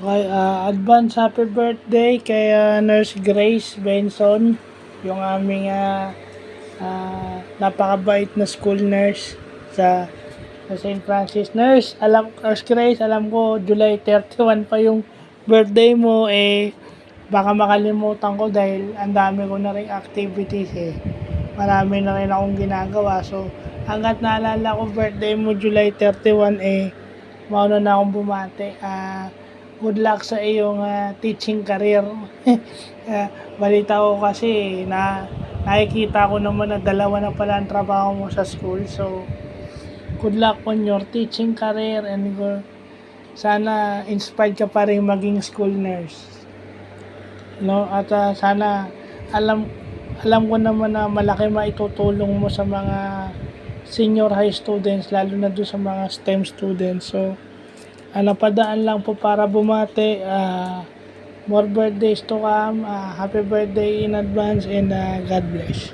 Okay, advance happy birthday kay Nurse Grace Benson, yung aming napakabait na school nurse sa St. Francis. Nurse Grace, alam ko July 31 pa yung birthday mo, baka makalimutan ko dahil ang dami ko na rin activities Marami na rin akong ginagawa. So, hanggat naalala ko birthday mo July 31 mauna na akong bumati. Good luck sa iyong teaching career. Balita ko kasi na nakikita ko naman na dalawa na pala ang trabaho mo sa school. So, good luck on your teaching career and sana inspired ka pa rin maging school nurse. No? At sana alam ko naman na malaki maitutulong mo sa mga senior high students, lalo na doon sa mga STEM students. So, napadaan lang po para bumati. More birthdays to come. Happy birthday in advance and God bless.